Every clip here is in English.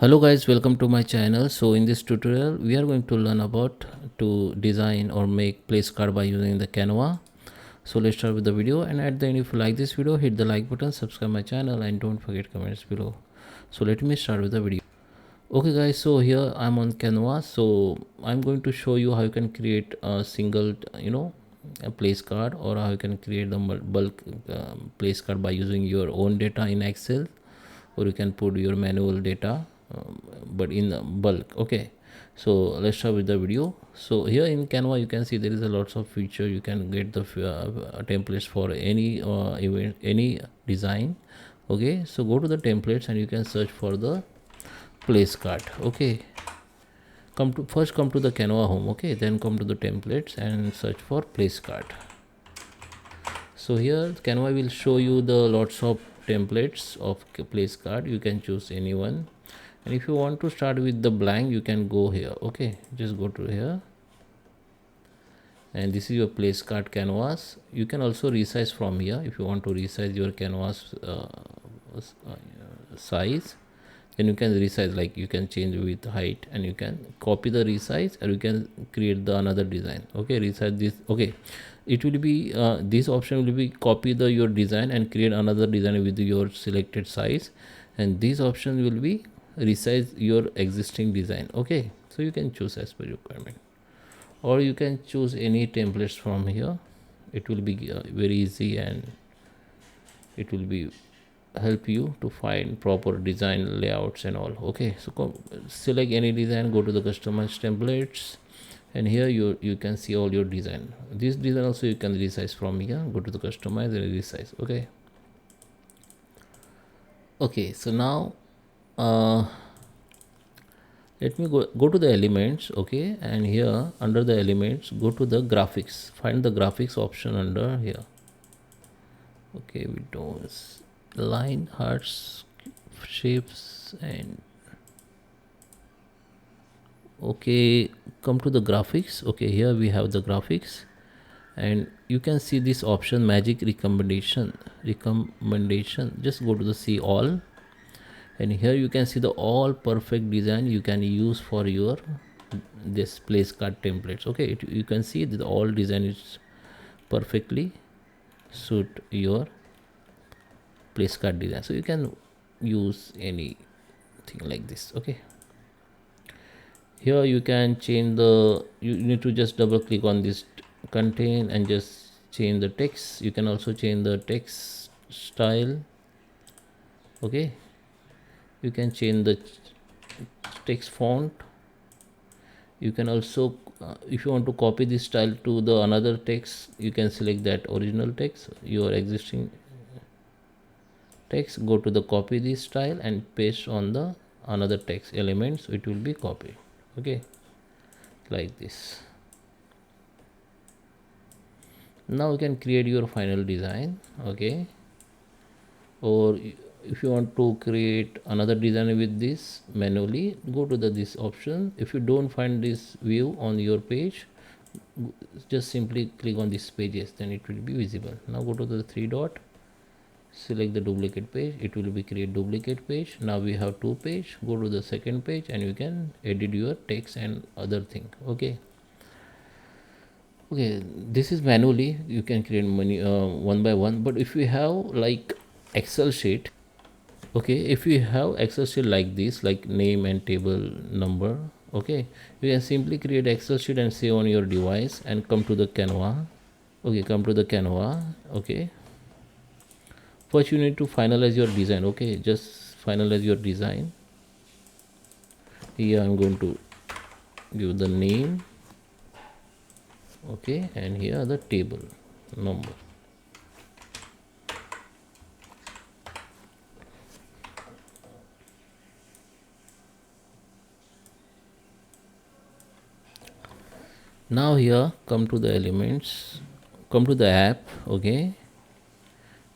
Hello guys, welcome to my channel. So in this tutorial we are going to learn about to design or make place card by using the Canva. So let's start with the video, and at the end, if you like this video, hit the like button, subscribe my channel, and don't forget comments below. So let me start with the video. Okay guys, so here I'm on Canva. So I'm going to show you how you can create a single a place card, or how you can create the bulk place card by using your own data in Excel, or you can put your manual data, but in bulk. Okay, so let's start with the video. So here in Canva you can see there is a lots of feature. You can get the templates for any event, any design. Okay, so go to the templates and you can search for the place card. Okay, come to the Canva home. Okay, then come to the templates and search for place card. So here Canva will show you the lots of templates of place card. You can choose any one, and if you want to start with the blank, you can go here. Okay, just go to here, and this is your place card canvas. You can also resize from here if you want to resize your canvas size. Then you can resize, like you can change with height, and you can copy the resize, or you can create the another design. Okay, resize this. Okay, it will be this option will be copy the your design and create another design with your selected size, and this option will be resize your existing design. Okay, so you can choose as per your requirement, or you can choose any templates from here. It will be very easy, and it will be help you to find proper design layouts and all. Okay, so select any design, go to the customize templates, and here you can see all your design. This design also you can resize from here. Go to the customize and resize. Okay, so now let me go to the elements. Okay, and here under the elements, go to the graphics, find the graphics option under here. Okay, windows, line, hearts, shapes, and okay, come to the graphics. Okay, here we have the graphics, and you can see this option, magic recommendation. Just go to the see all, and here you can see the all perfect design you can use for your this place card templates. Okay, you can see that all design is perfectly suit your place card design, so you can use anything like this. Okay, here you can change the, you need to just double click on this contain and just change the text. You can also change the text style. Okay, you can change the text font. You can also if you want to copy this style to the another text, you can select that original text, your existing text, go to the copy this style and paste on the another text element, so it will be copied. Okay, like this. Now you can create your final design. Okay, or if you want to create another design with this manually, go to the this option. If you don't find this view on your page, just simply click on this pages, then it will be visible. Now go to the three dot, select the duplicate page, it will be create duplicate page. Now we have two page. Go to the second page and you can edit your text and other thing. Okay, this is manually, you can create money one by one. But if you have like Excel sheet, okay, if you have Excel sheet like this, like name and table number, okay, you can simply create Excel sheet and save on your device and come to the Canva. Okay, come to the Canva. Okay, first you need to finalize your design. Okay, just finalize your design. Here I'm going to give the name. Okay, and here the table number. Now here come to the elements, come to the app. Okay,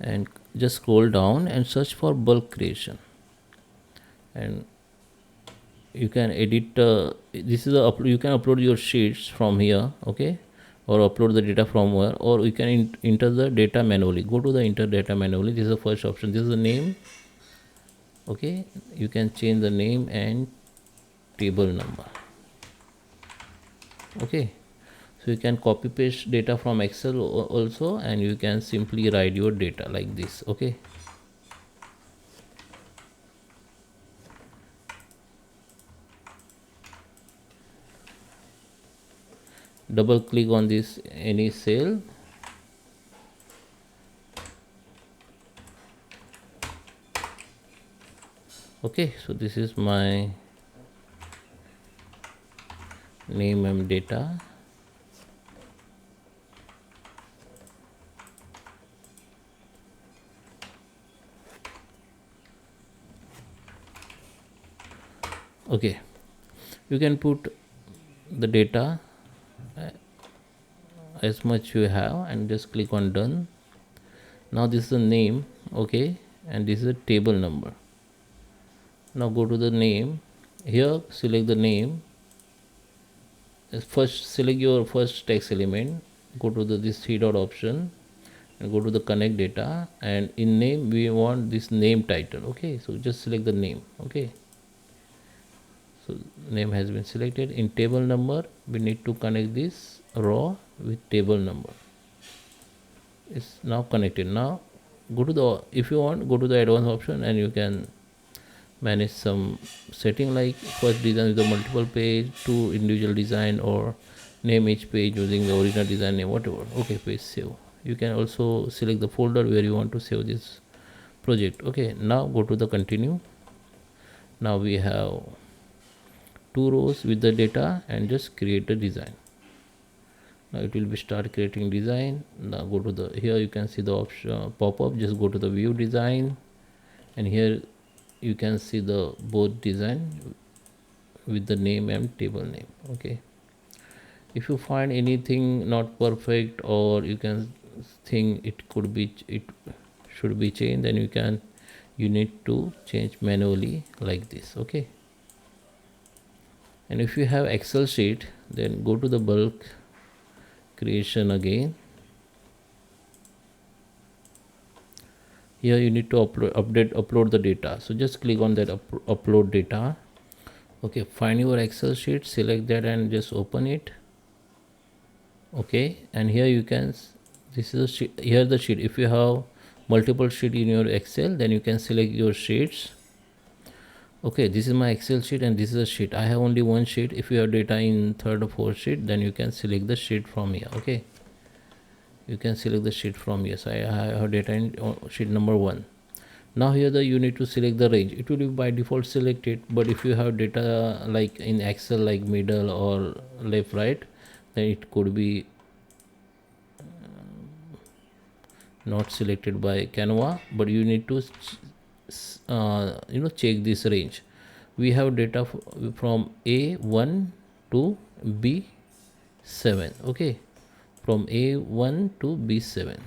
and just scroll down and search for bulk creation, and you can edit this is a you can upload your sheets from here. Okay, or upload the data from where, or you can enter the data manually. Go to the enter data manually. This is the first option. This is the name, Okay, you can change the name and table number. Okay, so you can copy paste data from Excel also, and you can simply write your data like this. Okay, double click on this any cell. Okay, so this is my name and data. Okay, you can put the data as much you have and just click on done. Now this is the name. Okay, and this is a table number. Now go to the name. Here select the name. First select your first text element, go to this three dot option and go to the connect data, and in name we want this name title. Okay, so just select the name. Okay, so name has been selected. In table number we need to connect this row with table number. It's now connected. Now go to the, if you want, go to the advanced option and you can manage some setting like first design with the multiple page, two individual design, or name each page using the original design name, whatever. Okay, page save. You can also select the folder where you want to save this project. Okay, now go to the continue. Now we have two rows with the data and just create a design. Now it will be start creating design. Now go to the, here you can see the option pop up, just go to the view design, and here you can see the both design with the name and table name. Okay, if you find anything not perfect, or you can think it could be, it should be changed, then you need to change manually like this. Okay, and if you have Excel sheet, then go to the bulk creation again. Here you need to upload the data, so just click on that upload data. Okay, find your Excel sheet, select that and just open it. Okay, and here you can, this is a sheet, here the sheet. If you have multiple sheet in your Excel, then you can select your sheets. Okay, this is my Excel sheet and this is a sheet. I have only one sheet. If you have data in third or fourth sheet, then you can select the sheet from here. Okay, you can select the sheet from here. So I have data in sheet number 1. Now here you need to select the range. It will be by default selected, but if you have data like in Excel like middle or left right, then it could be not selected by Canva, but you need to check this range. We have data from A1 to B7. Okay, from A1 to B7,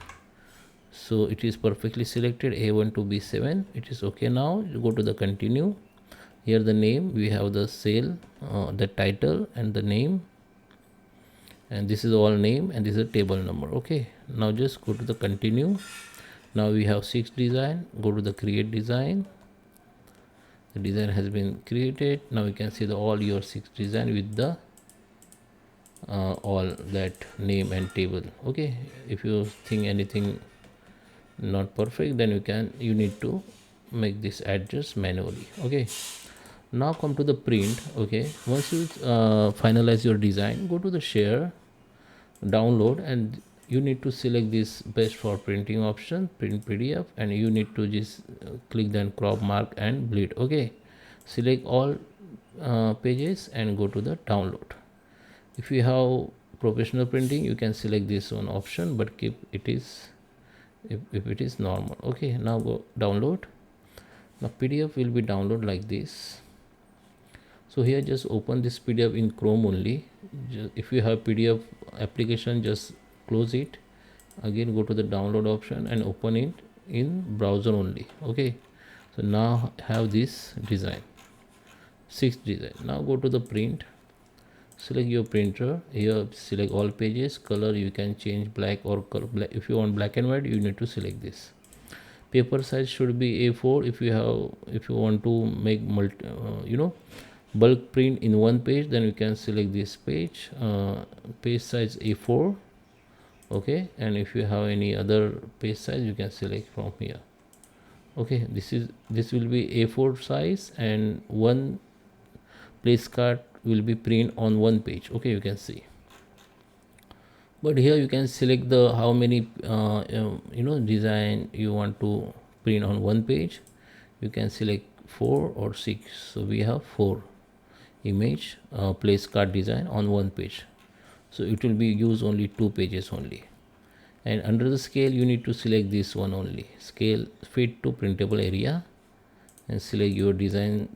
so it is perfectly selected, A1 to B7. It is okay. Now you go to the continue. Here the name, we have the cell, the title and the name, and this is all name, and this is a table number. Okay, now just go to the continue. Now we have 6 design. Go to the create design. The design has been created. Now you can see the all your 6 design with the all that name and table. Okay, if you think anything not perfect, then you need to make this adjust manually. Okay, now come to the print. Okay, once you finalize your design, go to the share, download, and you need to select this best for printing option, print PDF, and you need to just click then crop, mark and bleed. Okay, select all pages and go to the download. If you have professional printing, you can select this one option, but keep it is, if it is normal. Okay, now go download. Now PDF will be download like this. So here just open this PDF in Chrome only. If you have PDF application, just close it. Again go to the download option and open it in browser only. Okay, so now have this design, 6 design. Now go to the print, select your printer. Here select all pages, color you can change black or color black. If you want black and white, you need to select this. Paper size should be A4. If you want to make bulk print in one page, then you can select this page, page size A4. Okay, and if you have any other page size, you can select from here. Okay, this will be A4 size, and one place card will be print on one page. Okay, you can see. But here you can select the how many design you want to print on one page. You can select 4 or 6. So we have 4 image place card design on one page. So it will be use only 2 pages only. And under the scale, you need to select this one only, scale fit to printable area, and select your design,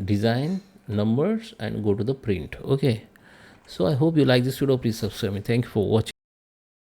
design numbers, and go to the print. Okay, so I hope you like this video. Please subscribe me. Thank you for watching.